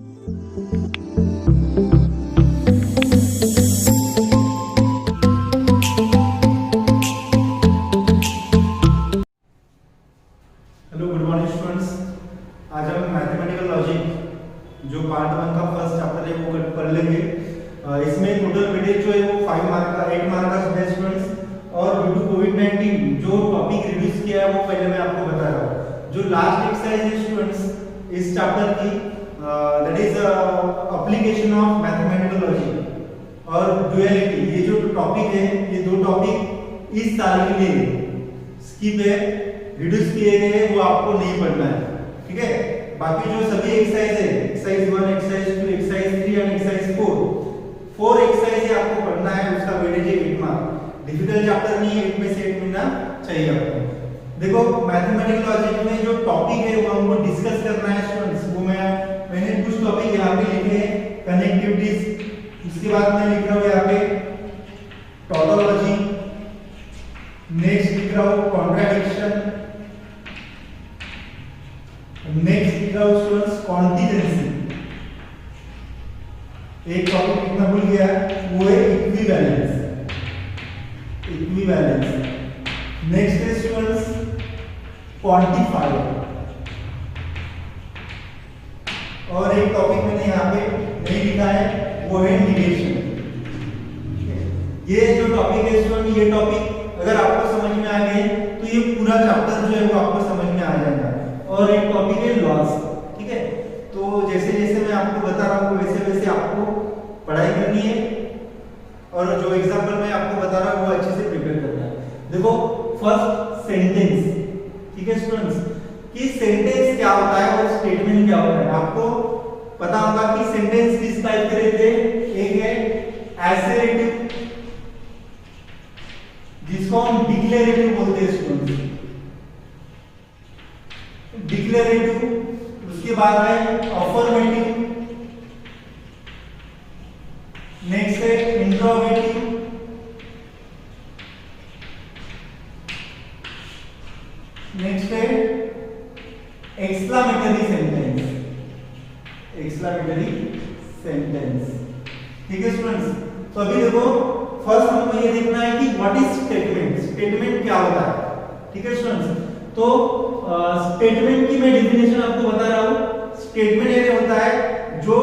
Hello, good morning students. आज हम mathematical logic जो पार्ट 1 का फर्स्ट चैप्टर है वो कर लेंगे। इसमें टोटल वेटेज जो है वो 8 मार्क का है स्टूडेंट्स। और ड्यू टू कोविड-19 जो टॉपिक रिड्यूस किया है वो पहले मैं आपको बता रहा हूँ। जो लास्ट एक्सरसाइज है स्टूडेंट्स इस चैप्टर की, that is application of mathematical logic और ड्यूअलिटी। ये जो टॉपिक है, ये दो टॉपिक इस साल के लिए स्किप है, रिड्यूस किए गए हैं, वो आपको नहीं पढ़ना है, ठीक है। बाकी जो सभी एक्सरसाइज है, exercise 1, exercise 2, exercise 3 and exercise 4 exercise है आपको पढ़ना है। उसका वेटेज है 8 मार्क। डिफिकल्ट चैप्टर नहीं है, 8 में से 8 मिलना चाहिए आपको। देखो, मैथमेटिकल लॉजिक में जो टॉपिक है वो हमको डिस्कस करना है स्टूडेंट्स। वो मैंने कुछ टॉपिक यहाँ पे लिखे हैं, कनेक्टिविटीज, उसके बाद मैं लिख रहा हूँ यहाँ पे टोपोलॉजी, नेक्स्ट लिख रहा हूँ कॉन्ट्राडिक्शन, नेक्स्ट लिख रहा हूँ स्टूडेंट्स कॉन्टिजेंसी। एक टॉपिक लिखना भूल गया, वो है इक्विवेलेंस। नेक्स्ट है स्टूडेंट्स क्वांटिफायर। और एक टॉपिक मैंने यहाँ पे नहीं लिखा है, वो है निगेशन। ये जो टॉपिक है स्टूडेंट, ये टॉपिक अगर आपको समझ में आ गए तो ये पूरा चैप्टर जो है वो आपको समझ में आ जाएगा। और एक टॉपिक है लॉस, ठीक है। तो जैसे जैसे मैं आपको बता रहा हूँ वैसे वैसे आपको पढ़ाई करनी है, और जो एग्जाम्पल मैं आपको बता रहा हूँ वो अच्छे से प्रिपेयर करना है। देखो, फर्स्ट सेंटेंस, ठीक है स्टूडेंट्स, कि सेंटेंस क्या होता है और स्टेटमेंट क्या होता है। आपको पता होगा कि सेंटेंस किस टाइप के रहते हैं। एक है एसेरेटिव, जिसको हम डिक्लेरेटिव बोलते हैं स्टूडेंट्स, डिक्लेरेटिव। उसके बाद है अफर्मेटिव, नेक्स्ट है इंट्रोगेटिव, नेक्स्ट है एक्सक्लामेटरी सेंटेंस, ठीक है स्टूडेंट्स। तो अभी देखो, फर्स्ट हमको ये देखना है कि व्हाट इज स्टेटमेंट। स्टेटमेंट क्या होता है, ठीक है स्टूडेंट्स। तो स्टेटमेंट की मैं डेफिनेशन आपको बता रहा हूं। स्टेटमेंट ये होता है जो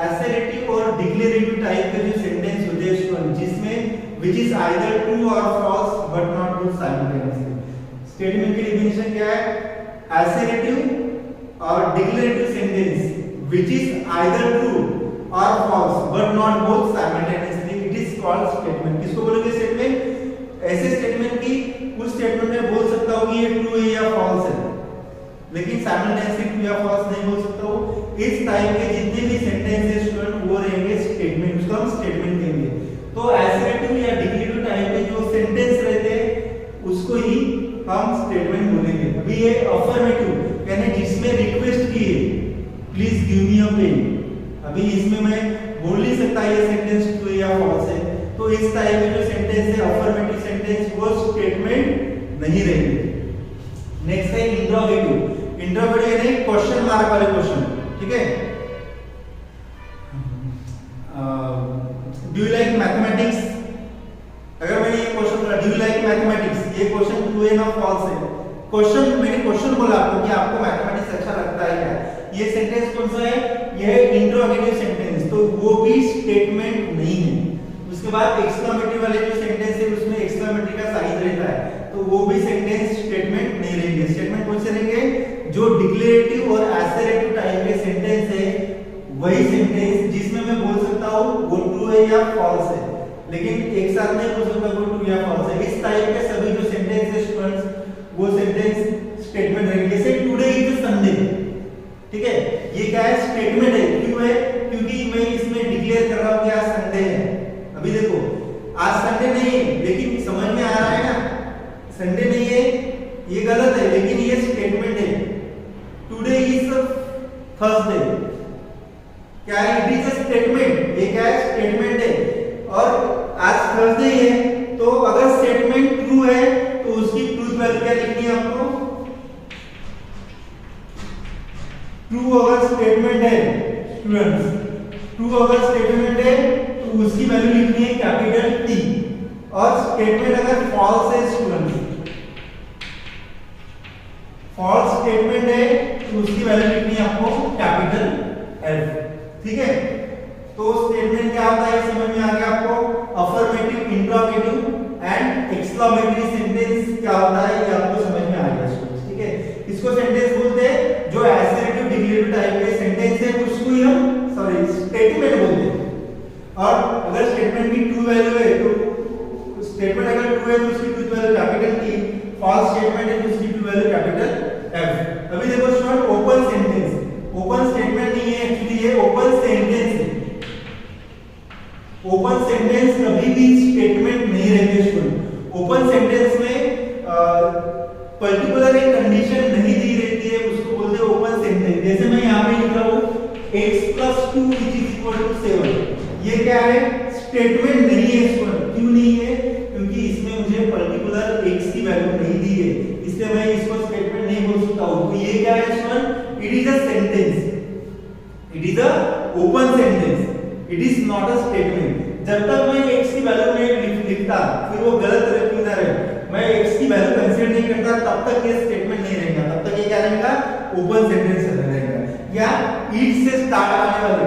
एसेरेटिव और डिक्लेरेटिव टाइप के जो सेंटेंस होते हैं स्टूडेंट, जिसमें विच इज आइदर ट्रू और false but not both simultaneously. Statement की डेफिनेशन क्या है? एसेरेटिव और declarative sentence which is either true और false but not both simultaneously, it is called statement. किसको बोलोगे स्टेटमेंट? ऐसे स्टेटमेंट की उस स्टेटमेंट में बोल सकता हूं कि ये ट्रू है या फॉल्स है, लेकिन साइमल्टेनियसली ट्रू या फॉल्स नहीं बोल सकता हूं। इस टाइप के जितने भी सेंटेंस है स्टूडेंट वो रहेंगे स्टेटमेंट, उसको हम स्टेटमेंट कहेंगे। तो एसेरेटिव या डिक्लेरेटिव टाइप के जो सेंटेंस रहते हैं उसको ही हम स्टेटमेंट बोलेंगे। अभी ये अफर्मेटिव यानी जिसमें रिक्वेस्ट की है, please give me a pen, अभी इसमें मैं बोल नहीं सकता ये सेंटेंस ट्रू है या फॉल्स है। तो इस टाइप के जो सेंटेंस है अफर्मेटिव सेंटेंस, वो स्टेटमेंट नहीं रहेंगे। नेक्स्ट है इंट्रोगेटिव। इंट्रोगेटिव यानी क्वेश्चन मार्क वाले क्वेश्चन, ठीक है। Do you like mathematics? अगर मैंने ये क्वेश्चन बोला डू यू लाइक मैथमेटिक्स, ये क्वेश्चन ट्रू है ना फॉल्स है। क्वेश्चन, मैंने क्वेश्चन बोला आपको कि आपको मैथमेटिक्स अच्छा लगता है क्या, ये सेंटेंस कौन सा है? ये है इंट्रोगेटिव सेंटेंस, तो वो भी स्टेटमेंट नहीं है। उसके बाद एक्सक्लेमेटरी वाले जो सेंटेंस है उसमें एक्सक्लेमेटरी का साइज रहता है, तो वो भी सेंटेंस स्टेटमेंट नहीं रहेंगे। स्टेटमेंट कौन से रहेंगे? जो डिक्लेरेटिव और एसेरेटिव टाइप के सेंटेंस है, वही सेंटेंस जिसमें मैं बोल सकता हूं वो ट्रू है या फॉल्स है, लेकिन एक साथ नहीं बोल सकता वो ट्रू या फॉल्स है। इस टाइप के सभी जो सेंटेंस है स्टूडेंट्स, वो सेंटेंस स्टेटमेंट रहेंगे। जैसे टुडे इज संडे, ठीक है, ये क्या है? स्टेटमेंट है। क्यों है? क्योंकि मैं इसमें डिक्लेयर कर रहा हूं कि आज संडे है। अभी देखो, आज संडे नहीं है, लेकिन समझ में आ रहा है ना, संडे नहीं है, ये गलत है, लेकिन ये स्टेटमेंट है। टुडे इज थर्सडे, क्या है? It is a statement. ये क्या है? स्टेटमेंट है। और आज थर्सडे है, तो अगर स्टेटमेंट ट्रू है तो उसकी ट्रूथ वैल्यू क्या लिखनी है आपको? ट्रू अगर स्टेटमेंट है स्टूडेंट्स, ट्रू अगर स्टेटमेंट है तो उसकी वैल्यू लिखनी है कैपिटल टी, और स्टेटमेंट अगर फॉल्स है स्टूडेंट्स, फॉल्स स्टेटमेंट है तो उसकी वैल्यू लिखनी है आपको कैपिटल एफ। ठीक है, तो स्टेटमेंट क्या होता है समझ में आ गया आपको। Affirmative, interrogative and exclamatory sentence क्या होता है ये आपको समझ में आ गया स्टूडेंट्स। ठीक है, इसको सेंटेंस बोलते हैं। जो एसर्टिव डिक्लेरेटिव टाइप के सेंटेंस है उसको ही हम स्टेटमेंट बोलते हैं। और अगर स्टेटमेंट की ट्रू वैल्यू है तो स्टेटमेंट अगर ट्रू है तो उसकी true value capital T, false statement है तो उसकी ट्रू वैल्यू कैपिटल एफ। अभी देखो student, open sentence, open statement नहीं है एक्चुअली, ये ओपन सेंटेंस है। ओपन सेंटेंस कभी भी स्टेटमेंट नहीं रहते स्टूडेंट। ओपन सेंटेंस में पर्टिकुलर एक कंडीशन नहीं दी रहती है, उसको बोलते हैं ओपन सेंटेंस। जैसे मैं यहाँ पे लिख रहा हूँ x + 2 = 7, ये क्या है, स्टेटमेंट नहीं है स्टूडेंट। क्यों नहीं है, क्योंकि इसमें मुझे पर्टिकुलर x की वैल्यू नहीं दी है, इसलिए मैं इसको स्टेटमेंट नहीं बोल सकता हूँ। तो ये क्या है student, it is a sentence, it is a open sentence, it is not a statement. जब तक मैं x की वैल्यू नहीं लिखता, फिर वो गलत रहे क्यों ना रहे, मैं x की वैल्यू कंसीडर नहीं करता, तब तक ये स्टेटमेंट नहीं रहेगा, तब तक ये क्या रहेगा, ओपन सेंटेंस रहेगा। या ईट से स्टार्ट आने वाले,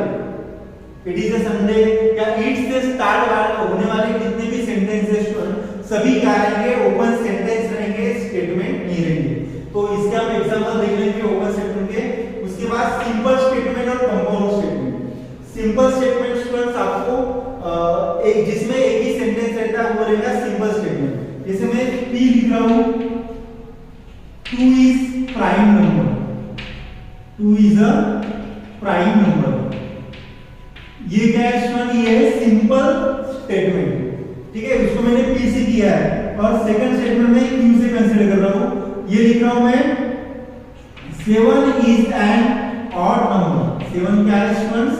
इट इज अ संडे या ईट से स्टार्ट होने वाले जितने भी सेंटेंस है स्टूडेंट, सभी क्या रहेंगे, ओपन सेंटेंस रहेंगे, स्टेटमेंट नहीं रहेंगे। तो इसके हम एग्जांपल देख लेंगे ओपन स्टेटमेंट के। उसके बाद सिंपल स्टेटमेंट और compound statement. Simple statement students आपको एक जिसमें एक ही सेंटेंस रहता है वो रहेगा सिंपल स्टेटमेंट। जैसे मैं p लिख रहा हूं, 2 is prime number, 2 is a prime number, ये क्या है स्टूडेंट, ये है सिंपल स्टेटमेंट। ठीक है, उसको मैंने p से किया है, और सेकंड स्टेटमेंट में q से कंसीडर कर रहा हूं। ये लिख रहा हूं मैं 7 इज एन ऑड नंबर, 7 क्या है स्टूडेंट्स,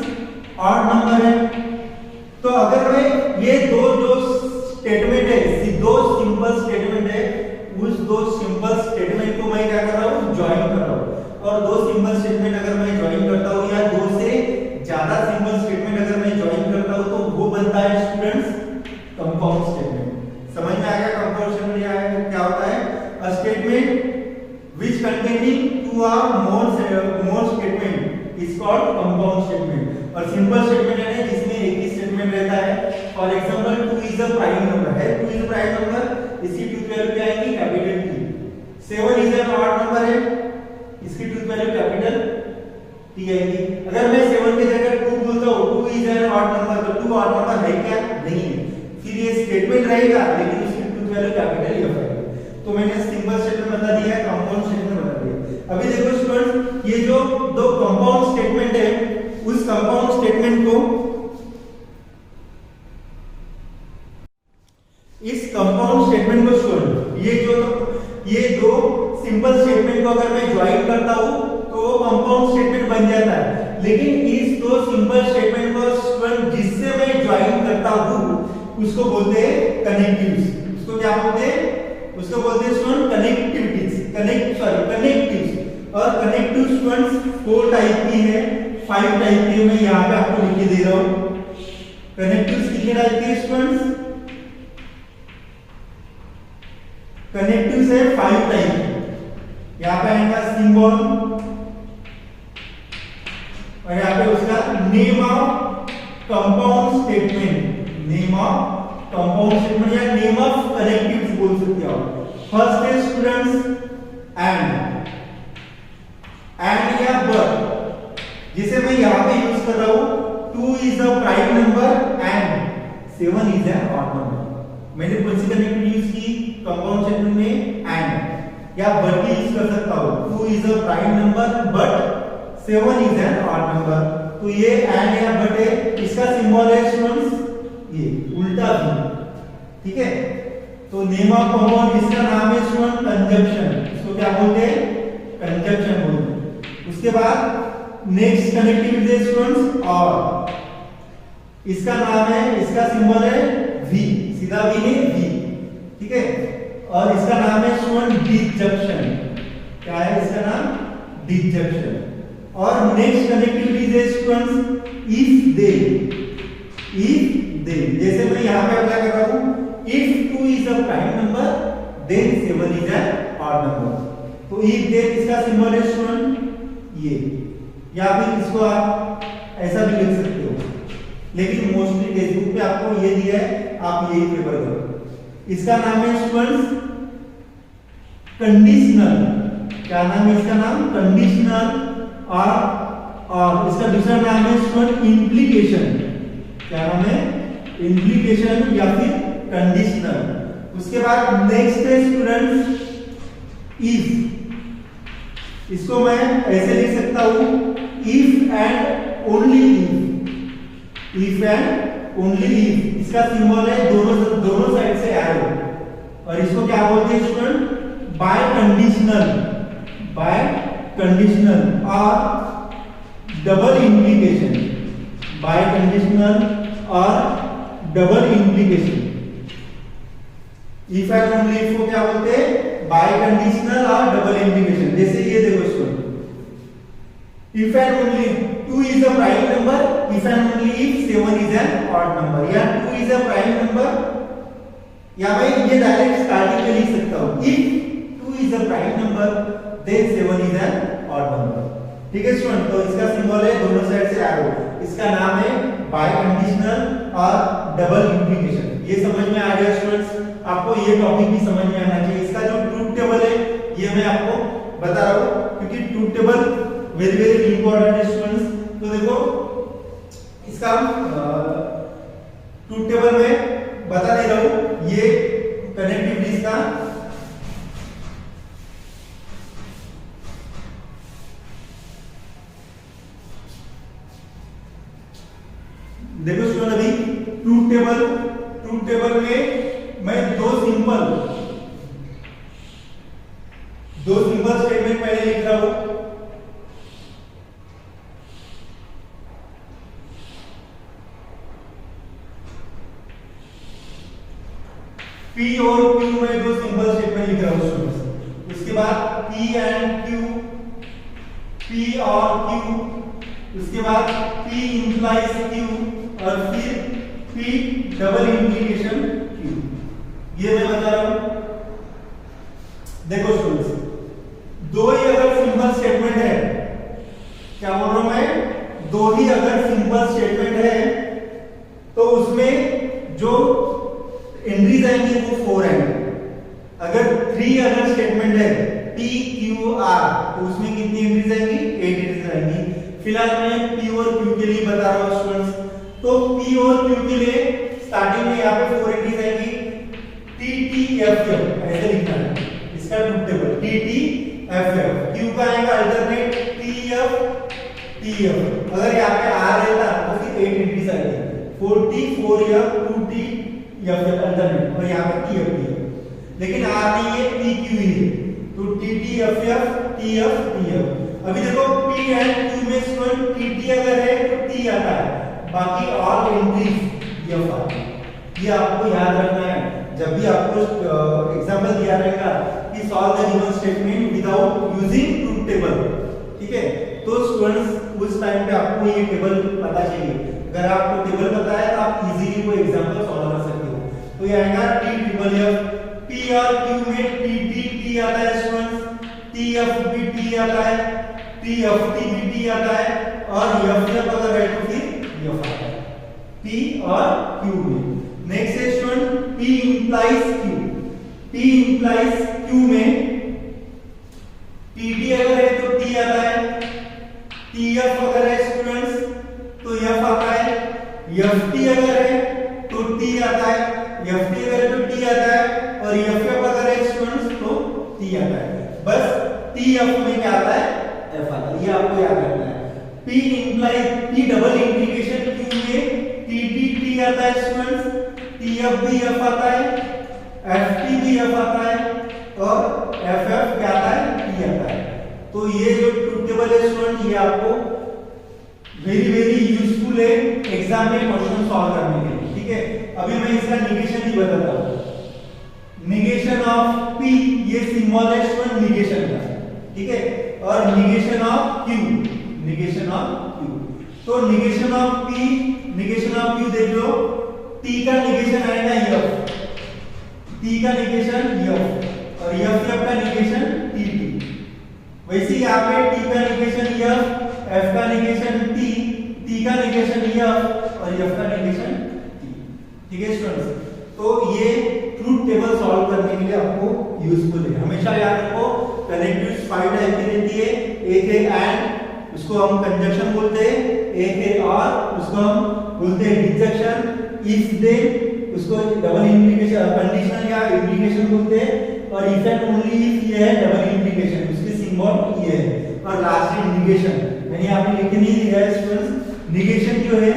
ऑड नंबर है। तो अगर मैं ये दो जो स्टेटमेंट है, दो सिंपल स्टेटमेंट है, उस दो सिंपल स्टेटमेंट को मैं क्या कर रहा हूँ, ज्वाइन कर रहा हूँ। और दो सिंपल स्टेटमेंट अगर मैं ज्वाइन करता हूँ या दो से ज्यादा सिंपल स्टेटमेंट अगर मैं ज्वाइन करता हूँ तो वो बनता है स्टूडेंट्स कंपाउंड स्टेटमेंट। समझ में आ गया कंपाउंड स्टेटमेंट क्या होता है, a statement which containing 2 or more statement is called compound statement. और सिंपल स्टेटमेंट है जिसमें एक ही स्टेटमेंट रहता है। For example 2 is a prime number है, 2 इज अ प्राइम नंबर, इसकी ट्रूथ वैल्यू क्या आएगी, capital T. 7 is an odd number है, इसकी ट्रूथ वैल्यू कैपिटल टी आएगी। अगर मैं 7 की जगह 2 बोलता हूं, 2 इज एन ऑड नंबर, तो 2 ऑड नंबर है क्या, नहीं है, फिर ये स्टेटमेंट रहेगा लेकिन उसकी ट्रूथ वैल्यू कैपिटल एफ आएगी। तो मैंने सिंपल स्टेटमेंट बता दिया है, कंपाउंड स्टेटमेंट बता दिया। अभी देखो स्टूडेंट्स, ये जो दो कंपाउंड स्टेटमेंट है, उस कंपाउंड स्टेटमेंट को, इस कंपाउंड स्टेटमेंट को स्टूडेंट, ये दो सिंपल स्टेटमेंट को अगर मैं ज्वाइन करता हूं तो वो कंपाउंड स्टेटमेंट बन जाता है। लेकिन इस दो सिंपल स्टेटमेंट को स्टूडेंट जिससे मैं ज्वाइन करता हूं उसको बोलते हैं कनेक्टिव्स। उसको क्या बोलते हैं, उसको बोलते हैं स्टूडेंट कनेक्टिविटीज, कनेक्टिव्स। और कनेक्टिव स्टूडेंट्स 4 टाइप की है, 5 टाइप की, मैं यहाँ पे आपको लिख के दे रहा हूँ। कनेक्टिव्स कितने टाइप के स्टूडेंट्स, कनेक्टिव्स है 5 टाइप। यहाँ पे आएगा सिंबल, और यहाँ पे उसका name of compound statement, name of compound statement या नेम ऑफ कनेक्टिव्स बोल सकते हो। फर्स्ट है स्टूडेंट्स एंड या बट, जिसे मैं यहाँ पे यूज कर रहा हूँ 2 is a prime number and 7 is an odd number. मैंने कौन सी कनेक्टिविटी यूज की, कंपाउंड स्टेटमेंट में एंड या बट भी यूज कर सकता हूँ। 2 is a prime number but 7 is an odd number. तो ये एंड या बट है, इसका सिंबल है स्टूडेंट्स ये उल्टा भी। ठीक है, तो नेम ऑफ कंपाउंड, इसका नाम है स्टूडेंट कंजंक्शन। इसको क्या बोलते हैं, कंजंक्शन बोलते हैं। उसके बाद नेक्स्ट कनेक्टिविटी है स्टूडेंट्स और, इसका नाम है, इसका सिंबल है वी, सीधा वी है वी। ठीक है, और इसका नाम है स्टूडेंट डिसजंक्शन। क्या है इसका नाम, डिसजंक्शन। और नेक्स्ट कनेक्टिविटी है स्टूडेंट्स इफ दे, जैसे मैं यहाँ पे अप्लाई कर रहा हूँ, if 2 is a prime number then 7 is an odd number. तो इफ दे इसका सिंबल है स्टूडेंट ये, या फिर इसको आप ऐसा भी लिख सकते हो, लेकिन मोस्टली टेक्स्ट बुक पे आपको ये दिया है, आप यही प्रेफर करो। इसका नाम है स्टूडेंट्स कंडीशनल, क्या नाम है इसका नाम, कंडीशनल। और इसका दूसरा नाम है स्टूडेंट इम्प्लीकेशन, क्या नाम है, इम्प्लीकेशन या फिर कंडीशनल। उसके बाद नेक्स्ट है स्टूडेंट्स इफ, इसको मैं ऐसे लिख सकता हूं if and only if and only if. इसका सिंबल है दोनों साइड से एरो, और इसको क्या बोलते हैं स्टूडेंट, बाय कंडीशनल और डबल इम्प्लीकेशन, बाय कंडीशनल और double implication. If and only if को क्या बोलते हैं, बाय कंडीशनल और डबल इम्प्लीकेशन। जैसे ये देखो student, if and only 2 is a prime number, if and only if 7 is an odd number, या 2 is a prime number, या मैं ये डायरेक्ट स्टार्टिंग में लिख सकता हूँ, if 2 is a prime number then 7 is an odd number। ठीक है स्टूडेंट, तो इसका सिंबल है दोनों साइड से एरो, इसका नाम है बाय कंडीशनल और डबल इम्प्लीकेशन। ये समझ में आ गया स्टूडेंट्स, आपको ये टॉपिक भी समझ में आना चाहिए। इसका जो ट्रूथ टेबल है ये मैं आपको बता रहा हूँ, क्योंकि truth table very very important है स्टूडेंट्स। तो देखो इसका ट्रूथ टेबल में बता दे रहा हूं, ये कनेक्टिविटीज का देखो स्टूडेंट, अभी ट्रूथ टेबल में मैं दो सिंपल स्टेटमेंट पहले लिख रहा हूं। P और Q में दो सिंपल स्टेटमेंट लिख रहा हूं स्टूडेंट्स। उसके बाद P एंड Q, P और Q, उसके बाद P इंप्लाइज Q, और फिर P डबल इंप्लीकेशन Q। ये मैं बता रहा हूं। देखो स्टूडेंट्स, दो ही अगर सिंपल स्टेटमेंट है, क्या बोल रहा हूं मैं, दो ही अगर सिंपल स्टेटमेंट है तो उसमें जो एंट्रीज आएंगी वो 4 आएंगी। अगर 3 अगर स्टेटमेंट है P Q R, तो उसमें कितनी एंट्रीज आएंगी, 8 एंट्रीज आएंगी। फिलहाल मैं P और Q के लिए बता रहा हूं स्टूडेंट्स। तो P और Q के लिए स्टार्टिंग में यहाँ पे 4 एंट्रीज आएंगी, T T F F ऐसे लिखना है इसका truth table, T T F F। Q का आएगा alternate T F T F। अगर यहाँ पे R रहता तो फिर 8 एंट्रीज आएगी, 4T 4F 2T F alternate, और यहाँ पे T F T F। लेकिन R नहीं है, P Q ही है, तो T T F F T F T F। अभी देखो P एंड Q में स्टूडेंट T T अगर है तो T आता है, बाकी ऑल एंट्रीज F आती है। ये आपको याद रखना है जब भी आपको एग्जांपल दिया रहेगा कि solve the given statement without using truth table. ठीक है, तो स्टूडेंट्स उस टाइम पे आपको ये टेबल पता चाहिए। अगर आपको टेबल पता है तो आप इजीली वो एग्जांपल सॉल्व कर सकते हो। तो ये आएगा T ट्रिपल F, P और Q में T T T आता है स्टूडेंट्स, T F भी T आता है, T F T भी T आता है, और F F अगर है तो फिर F आता है P और Q में। नेक्स्ट है student P implies Q, P implies Q में T T अगर है तो T आता है, T F अगर है स्टूडेंट्स तो F आता है, F T अगर है तो T आता है, F T अगर है तो T आता है, और F F अगर है स्टूडेंट्स तो T आता है। बस T F में क्या आता है, F आता है, ये आपको याद रखना है। P implies P double implication Q में T T T आता है स्टूडेंट्स, T F भी F आता है, F T भी F आता है, और F F क्या आता है, T आता है। तो ये जो ट्रूथ टेबल है स्टूडेंट, ये आपको वेरी वेरी यूजफुल है एग्जाम में क्वेश्चन सॉल्व करने के लिए। ठीक है, अभी मैं इसका निगेशन भी बताता हूं। निगेशन ऑफ P, ये सिंबल है स्टूडेंट निगेशन का। ठीक है, और negation of Q, negation of Q। तो निगेशन ऑफ Q देख लो, T का निगेशन आएगा F, T का निगेशन F और F का निगेशन TT। वैसे यहाँ पे T का निगेशन F का निगेशन T का निगेशन F और F का निगेशन T। ठीक है स्टूडेंट्स, तो ये ट्रूथ टेबल सॉल्व करने के लिए आपको यूजफुल है। हमेशा याद रखो कनेक्टिव्स 5 टाइप की रहती है, एक है एंड, उसको हम कंजंक्शन बोलते हैं, एक है और, उसको हम बोलते हैं डिसजंक्शन, इफ देन उसको डबल इंप्लीकेशन कंडीशनल या इंप्लीकेशन बोलते हैं, और इफ एंड ओनली इफ ये है डबल इंप्लीकेशन, उसके सिंबल ये है, और लास्ट है निगेशन। मैंने यहाँ पे लिख नहीं दिया है स्टूडेंट्स, निगेशन जो है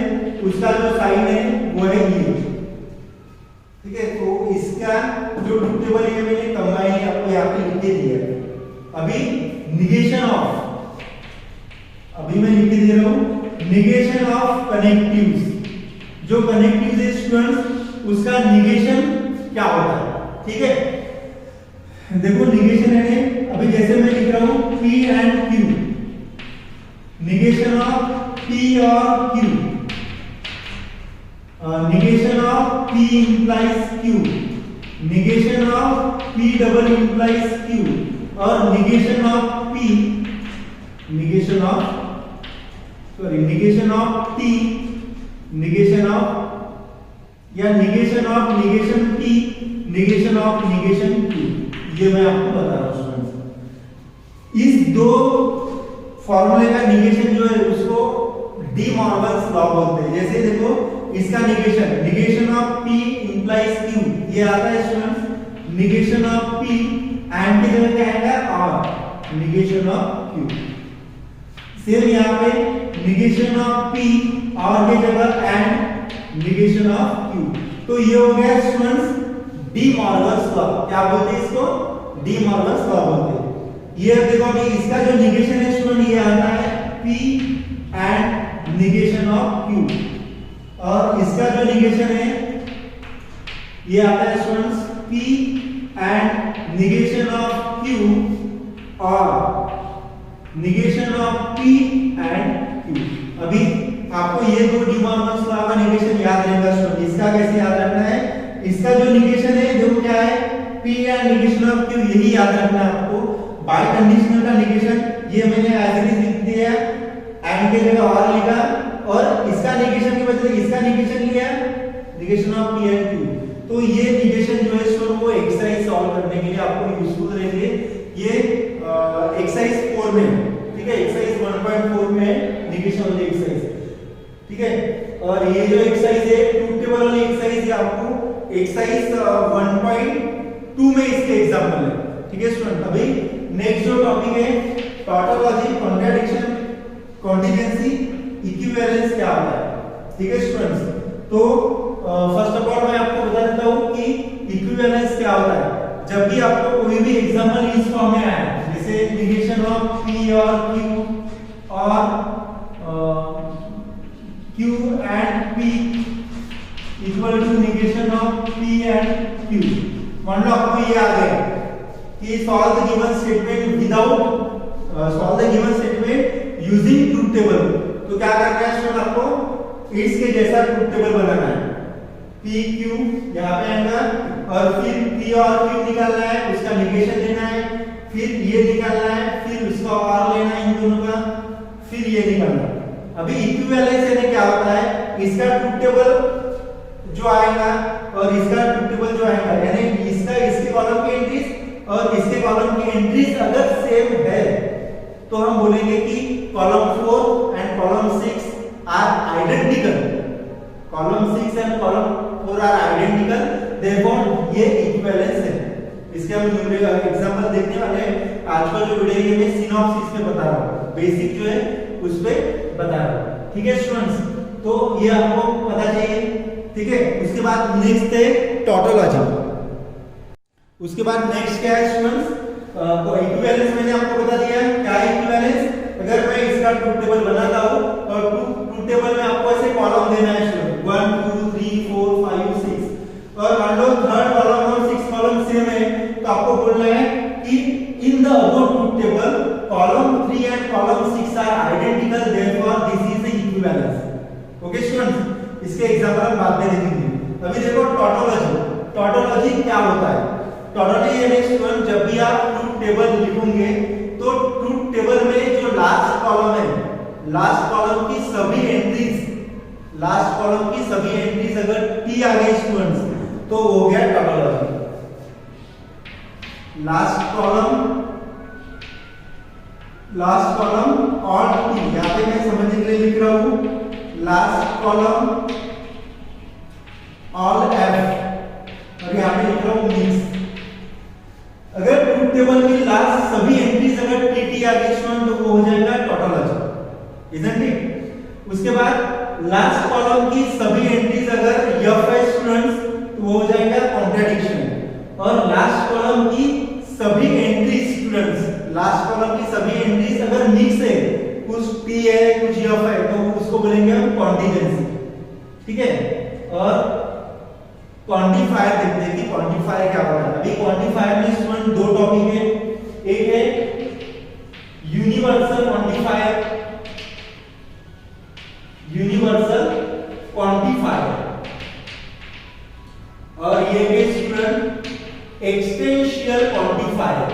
उसका जो साइन है वो है ये। ठीक है, तो इसका जो ट्रूथ टेबल है मैंने कंबाइन आपको यहाँ पे लिख के दिया है। अभी निगेशन ऑफ, अभी मैं लिख के दे रहा हूँ निगेशन ऑफ कनेक्टिव्स। जो कनेक्टिव्स है स्टूडेंट्स उसका निगेशन क्या होता है। ठीक है, देखो निगेशन है, अभी जैसे मैं लिख रहा हूँ P and Q, negation of P और Q, negation of P implies Q, negation of P double implies Q, और negation of P, negation of T, negation of या negation of negation T, negation of negation Q। ये मैं आपको बता रहा हूँ students. इस दो फॉर्मूले का निगेशन जो है उसको डी मॉर्गन्स लॉ बोलते हैं। जैसे देखो इसका negation of P implies Q, ये आता है students negation of P and की जगह क्या आएगा R, negation of Q। Same यहाँ पे निगेशन ऑफ P R की जगह एंड निगेशन ऑफ Q। तो ये हो गया स्टूडेंट्स डी मॉर्गन्स लॉ। क्या बोलते हैं इसको? डी मॉर्गन्स लॉ बोलते हैं। ये देखो अभी इसका जो निगेशन है स्टूडेंट ये आता है P and negation of Q, और इसका जो निगेशन है ये आता है students P and negation of Q और negation of P and Q। अभी आपको ये दो डी मॉर्गन्स लॉ का निगेशन याद रहेगा स्टूडेंट। इसका कैसे याद रखना है? इसका जो निगेशन है देखो क्या है P and negation of Q, यही याद रखना है आपको। बाय कंडीशनल का निगेशन ये मैंने एज इट इज लिख दिया, एंड के जगह और लिखा, और इसका निगेशन की वजह से इसका निगेशन लिया, negation of P and Q। तो ये निगेशन जो है सो वो एक्सरसाइज सॉल्व करने के लिए आपको यूजफुल रहेंगे। ये एक्सरसाइज 4 में, ठीक है, एक्सरसाइज 1.4 में निगेशन वाली एक्सरसाइज, ठीक है। और ये जो एक्सरसाइज है ट्रूथ टेबल वाली एक्सरसाइज है आपको एक्सरसाइज 1.2 में इसके एग्जांपल है, ठीक है स्टूडेंट। अभी नेक्स्ट जो टॉपिक है टॉटोलॉजी, कॉन्ट्राडिक्शन, कॉन्टिजेंसी, इक्विवेलेंस क्या होता है, ठीक है स्टूडेंट्स। तो फर्स्ट ऑफ ऑल मैं आपको बता देता हूं कि इक्विवेलेंस क्या होता है। जब भी आपको कोई भी एग्जांपल इस फॉर्म में आए, जैसे निगेशन ऑफ P और Q और Q and P equal to negation of P and Q, मान लो आपको ये आ गया कि solve the given statement without solve the given statement using truth table. तो क्या करना है स्टूडेंट, आपको इसके जैसा ट्रूथ टेबल बनाना है। P Q यहाँ पे आएगा, और फिर P और Q निकालना है, उसका निगेशन लेना है, फिर ये निकालना है, फिर उसका और लेना है इन दोनों का, फिर ये निकालना है। अभी इक्विवेलेंस यानी क्या होता है, इसका ट्रूथ टेबल जो आएगा और इसका ट्रूथ टेबल जो आएगा, यानी इसका इसके कॉलम की एंट्रीज और इसके कॉलम की एंट्रीज अगर सेम है तो हम बोलेंगे कि column 4 and column 6 are identical, column 6 and column 4 are identical, therefore ये इक्विवेलेंस है। इसके हम एग्जांपल देखने वाले हैं। आज का जो वीडियो है मैं सिनॉप्सिस में बता रहा हूं, बेसिक जो है उस पे बता रहा हूं, ठीक है स्टूडेंट्स। तो ये आपको पता चाहिए, ठीक है। उसके बाद नेक्स्ट है टॉटोलॉजी। उसके बाद नेक्स्ट क्या है स्टूडेंट्स, तो इक्विवेलेंस मैंने आपको बता दिया क्या है इक्विवेलेंस। अगर मैं इसका ट्रूथ टेबल बनाता हूं और ट्रूथ टेबल में आपको ऐसे कॉलम देना है स्टूडेंट 1 2 3 4 5 6, और मान लो थर्ड कॉलम और 6 कॉलम सेम है, तो आपको बोलना है कि in the above truth table column 3 and column 6 are identical, therefore this is the equivalence। Okay students, इसके एग्जांपल हम बाद में देखेंगे। अभी देखो टोटोलॉजी। टोटोलॉजी क्या होता है? टोटोलॉजी यानी स्टूडेंट जब भी आप ट्रूथ टेबल लिखोगे तो ट्रूथ टेबल में जो लास्ट कॉलम है, लास्ट कॉलम की सभी एंट्रीज, लास्ट कॉलम की सभी एंट्रीज अगर टी आ गई स्टूडेंट्स तो हो गया टोटोलॉजी। लास्ट कॉलम और टी, यहाँ पे मैं समझने के लिए लिख रहा हूं लास्ट कॉलम ऑल एफ और यहाँ पे लिख रहा हूं मिक्स। अगर ट्रूथ टेबल की लास्ट सभी एंट्रीज अगर टी आ गई स्टूडेंट तो वो हो जाएगा टोटोलॉजी, इजंट इट? उसके बाद लास्ट कॉलम की सभी एंट्रीज अगर एफ है स्टूडेंट्स तो वो हो जाएगा कॉन्ट्रडिक्शन। और लास्ट कॉलम की सभी एंट्रीज स्टूडेंट्स, लास्ट कॉलम की सभी एंट्रीज अगर मिक्स है, कुछ टी है कुछ एफ है, तो उसको बोलेंगे हम कॉन्टिजेंसी। ठीक है, और क्वांटिफायर देखते हैं कि क्वांटिफायर क्या होता है। अभी क्वांटिफायर में स्टूडेंट दो टॉपिक है, एक है यूनिवर्सल क्वांटिफायर, यूनिवर्सल क्वांटिफायर, और ये है student existential quantifier.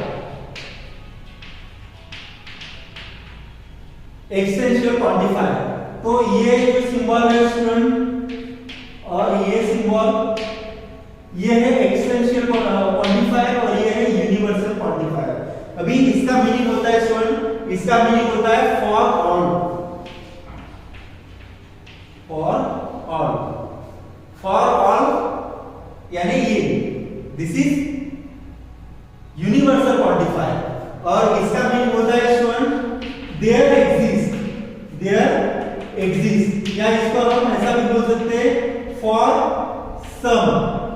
Existential quantifier, तो ये जो सिंबल है स्टूडेंट और ये सिंबल, ये है एक्सटेंशियल क्वांटिफायर और ये है यूनिवर्सल क्वांटिफायर। अभी इसका मीनिंग होता है स्टूडेंट, इसका मीनिंग होता है फॉर ऑल, फॉर ऑल यानी ये, दिस इज यूनिवर्सल क्वांटिफायर। और इसका मीनिंग होता है स्टूडेंट देयर एग्जिस्ट, या इसको हम ऐसा भी बोल सकते हैं फॉर सम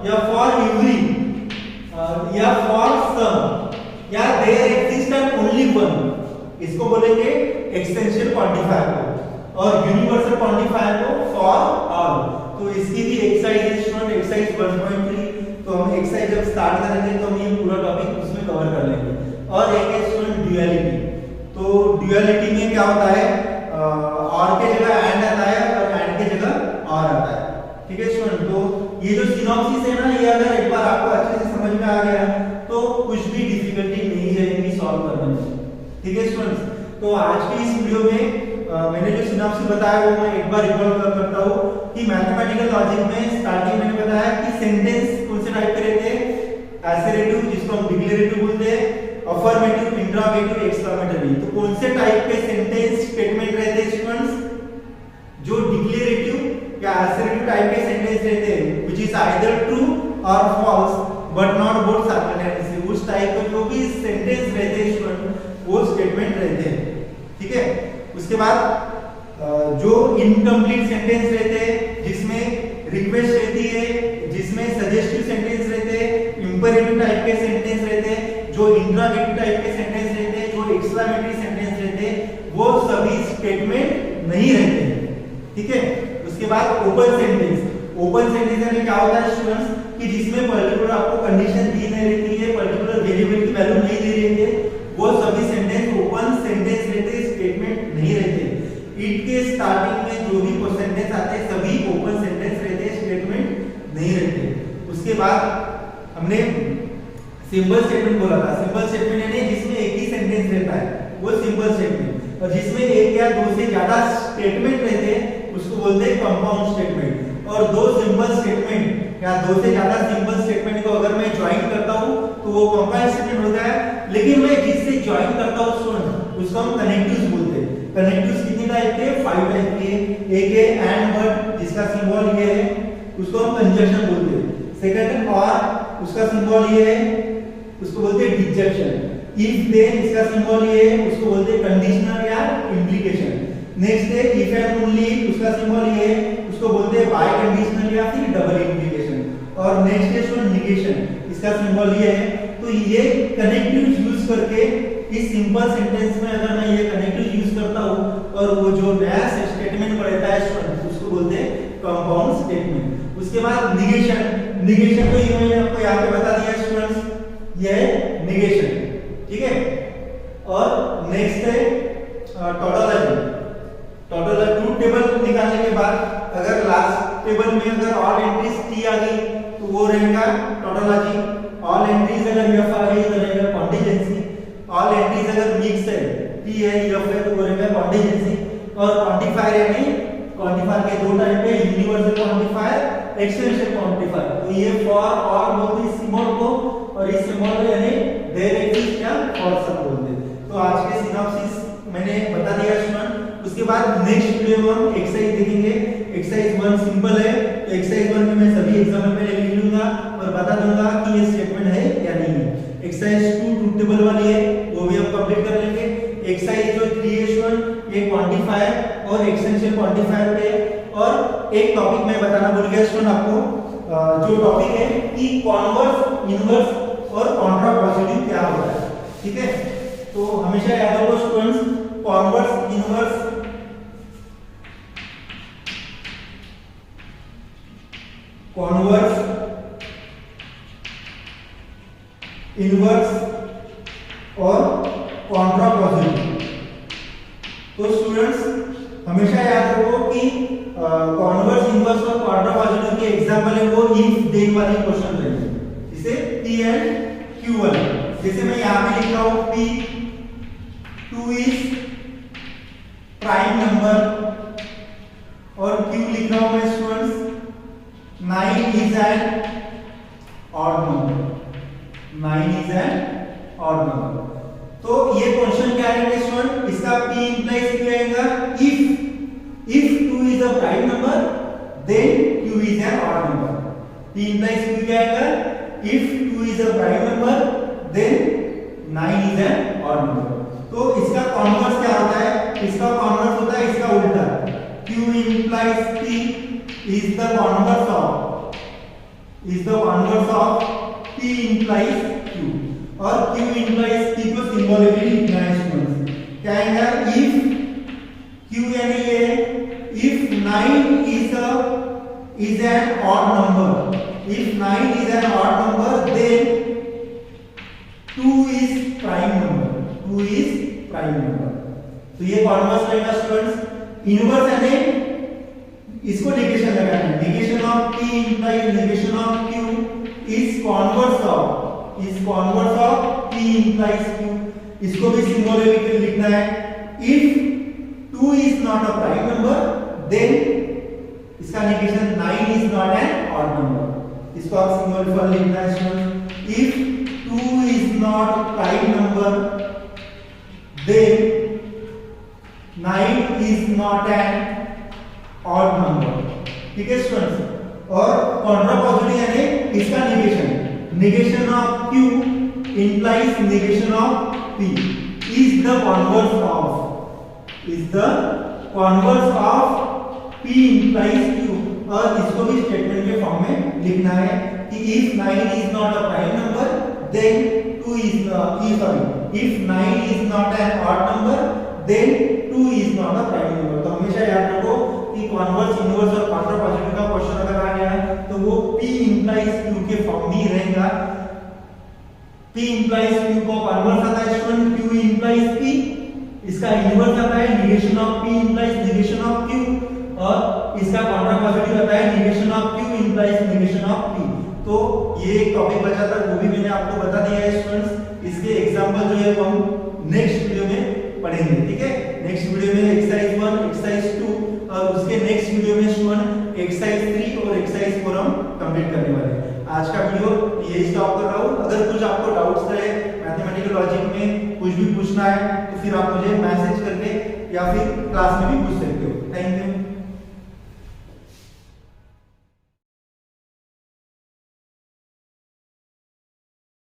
या फॉर एवरी या फॉर सम, या there exist an only one, इसको बोलेंगे एक्सटेंशियल क्वांटिफायर को, और यूनिवर्सल क्वांटिफायर को फॉर ऑल। तो इसकी भी एक्सरसाइज स्टूडेंट एक्सरसाइज 1.3, तो हम एक्सरसाइज जब स्टार्ट करेंगे तो हम ये पूरा टॉपिक उसमें कवर कर लेंगे। और एक है स्टूडेंट ड्यूअलिटी। तो ड्यूअलिटी में क्या होता है, और के जगह एंड आता है और एंड के जगह और आता है। ठीक है स्टूडेंट, तो ये जो सिनॉप्सिस है ना, ये अगर एक बार आपको अच्छे से समझ में आ गया तो कुछ भी डिफिकल्टी नहीं जाएगी सॉल्व करने में। ठीक है स्टूडेंट्स, तो आज की इस वीडियो में मैंने जो सिनॉप्सिस बताया वो मैं एक बार रिकॉल करता हूँ कि मैथमेटिकल लॉजिक में स्टार्टिंग मैंने बताया कि सेंटेंस कौन से टाइप के रहते हैं, एसरेटिव जिसको हम डिक्लेरेटिव बोलते हैं, अफर्मेटिव, इंट्रोगेटिव, एक्सक्लेमेटरी। तो कौन से टाइप के सेंटेंस स्टेटमेंट रहते हैं स्टूडेंट्स, जो डिक्लेरेटिव या एसरेटिव टाइप के सेंटेंस रहते हैं व्हिच इज आइदर ट्रू और false but not both simultaneously, उस टाइप के जो भी सेंटेंस रहते हैं स्टूडेंट वो स्टेटमेंट रहते हैं। ठीक है, उसके बाद जो इनकम्प्लीट सेंटेंस रहते हैं जिसमें रिक्वेस्ट रहती है, जिसमें सजेस्टिव सेंटेंस रहते हैं, इंपेरेटिव टाइप के सेंटेंस रहते हैं, जो इंट्रोगेटिव टाइप के सेंटेंस रहते हैं, जो एक्सक्लेमेटरी सेंटेंस रहते हैं, वो सभी स्टेटमेंट नहीं रहते हैं। ठीक है, उसके बाद ओपन सेंटेंस। ओपन सेंटेंस यानी क्या होता है स्टूडेंट्स कि जिसमें पर्टिकुलर आपको कंडीशन दी नहीं रहती है, पर्टिकुलर वेरिएबल की वैल्यू नहीं दी रहती है, वो सभी सेंटेंस ओपन सेंटेंस रहते हैं, स्टेटमेंट नहीं रहते। इट के स्टार्टिंग में जो भी सेंटेंस आते हैं सभी ओपन सेंटेंस रहते हैं, स्टेटमेंट नहीं रहते। उसके बाद हमने सिंपल स्टेटमेंट बोला था। सिंपल स्टेटमेंट यानी जिसमें एक ही सेंटेंस रहता है वो सिंपल स्टेटमेंट, और जिसमें एक या दो से ज्यादा स्टेटमेंट रहते हैं उसको बोलते हैं कंपाउंड स्टेटमेंट। और दो सिंपल स्टेटमेंट या दो से ज्यादा सिंपल स्टेटमेंट को अगर मैं ज्वाइन करता हूं तो वो कंपाउंड स्टेटमेंट होता है। लेकिन मैं जिससे ज्वाइन करता हूं स्टूडेंट उसको हम कनेक्टिव्स बोलते हैं। कनेक्टिव्स कितने टाइप के, 5 टाइप के। एक है एंड बट जिसका सिंबल ये है, उसको हम कंजंक्शन बोलते हैं। सेकंड और, उसका सिंबल ये है, उसको बोलते हैं डिजंक्शन। इफ देन, इसका सिंबल ये है, उसको बोलते हैं कंडीशनल या इंप्लीकेशन। नेक्स्ट है इफ एंड ओनली, उसका सिंबल ये है, उसको बोलते हैं बाय कंडीशनल या फिर डबल इंप्लीकेशन। और नेक्स्ट है स्टूडेंट निगेशन, इसका सिंबल ये है। तो ये कनेक्टिव्स यूज करके इस सिंपल सेंटेंस में अगर मैं ये कनेक्टिव यूज करता हूं और वो जो नया स्टेटमेंट बनता है स्टूडेंट उसको बोलते हैं कंपाउंड स्टेटमेंट। उसके बाद निगेशन। निगेशन को ये मैंने आपको यहाँ पे बता दिया स्टूडेंट्स, ये है निगेशन। ठीक है, और नेक्स्ट है टोटोलॉजी, ट्रूथ टेबल निकालने के बाद अगर लास्ट टेबल में अगर ऑल एंट्रीज टी आ गई तो वो रहेगा टोटोलॉजी, ऑल एंट्रीज अगर एफ आ गई तो रहेगा कॉन्टिजेंसी, ऑल एंट्रीज अगर मिक्स है टी है एफ है तो वो रहेगा कॉन्टिजेंसी। और क्वांटिफायर यानी क्वांटिफायर के दो टाइप है, यूनिवर्सल क्वांटिफायर, एक्सटेंशन क्वांटिफायर। तो ये फॉर और बोलते हैं सिंबल को, और इस सिंबल यानी देयर एग्जिस्ट क्या फॉर सब बोलते हैं। तो आज के सिनॉप्सिस मैंने बता दिया स्टूडेंट। उसके बाद नेक्स्ट वीडियो में हम एक्सरसाइज देखेंगे। एक्सरसाइज 1 सिंपल है, तो एक्सरसाइज 1 में मैं सभी एग्जाम्पल में लिख लूंगा और बता दूंगा कि ये स्टेटमेंट है या नहीं है। एक्सरसाइज 2 ट्रूथ टेबल वाली है, वो भी हम कंप्लीट कर लेंगे। एक्सरसाइज जो 3H1 ये क्वांटिफायर और एक्सटेंशन क्वांटिफायर पे, और एक टॉपिक मैं बताना भूल गया स्टूडेंट आपको, जो टॉपिक है कि कॉन्वर्स, इनवर्स और कॉन्ट्रापोजिटिव क्या होता है। ठीक है, तो हमेशा याद रखो students, converse, inverse, converse, inverse और कॉन्ट्रापोजिटिव। तो स्टूडेंट्स हमेशा याद रखो कि कॉन्वर्स, इनवर्स और कॉन्ट्रापोजिटिव के एग्जांपल है वो इफ देन वाली क्वेश्चन रहेंगे, जैसे P एंड Q वाले। जैसे मैं यहां पे लिख रहा हूं P 2 इज प्राइम नंबर और Q लिख रहा हूं मैं students 9 is an odd number, 9 is an odd number. तो ये क्वेश्चन क्या है स्टूडेंट, इसका P इंप्लाइज क्या आएगा, if 2 is a prime number then Q is an odd number। P implies Q क्या आएगा, if 2 is a prime number then 9 is an odd number। तो इसका कॉन्वर्स क्या होता है, इसका कॉन्वर्स होता है इसका उल्टा, Q implies P is the converse of P implies Q, और Q implies P को सिंबॉलिकली लिखना है स्टूडेंट्स। क्या आएगा, if Q यानी ये if 9 is an odd number, if 9 is an odd number then 2 is prime number, 2 is prime number। तो ये कॉन्वर्स रहेगा स्टूडेंट्स। इनवर्स यानी इसको नेगेशन लगाना है, negation of P implies negation of Q is converse of P implies Q। इसको भी symbolically लिखना है, if 2 is not a prime number then इसका negation 9 is not an odd number। इसको आप सिंबल पर लिखना है student, if 2 is not prime number then 9 is not an odd number। ठीक है स्टूडेंट्स। और कॉन्ट्रापोजिटिव यानी इसका negation of Q implies negation of P is the converse of P implies Q। और इसको भी स्टेटमेंट के फॉर्म में लिखना है कि if 9 is not a prime number then 2 is if 9 is not an odd number then 2 is not a prime number। तो हमेशा याद रखो कि कॉन्वर्स, इनवर्स और कॉन्ट्रापोजिटिव का क्वेश्चन अगर आ गया तो वो P implies Q के फॉर्म में रहेगा। P implies Q को कॉन्वर्स आता है स्टूडेंट, Q implies P, इसका इनवर्स आता है negation of P implies negation of Q, और इसका कॉन्ट्रापोजिटिव आता है negation of Q implies negation of P। तो ये एक टॉपिक बचा था, वो भी मैंने आपको बता दिया है स्टूडेंट्स। इसके एग्जांपल जो है वो हम नेक्स्ट वीडियो में पढ़ेंगे। ठीक है, नेक्स्ट वीडियो में एक्सरसाइज 1, एक्सरसाइज 2 और उसके नेक्स्ट वीडियो में स्टूडेंट एक्सरसाइज 3 और एक्सरसाइज 4 हम कंप्लीट करने वाले हैं। आज का वीडियो ये स्टॉप कर रहा हूँ। अगर कुछ आपको डाउट्स रहे मैथमेटिकल लॉजिक में, कुछ भी पूछना है तो फिर आप मुझे मैसेज करके या फिर क्लास में भी पूछ सकते हो। Thank you.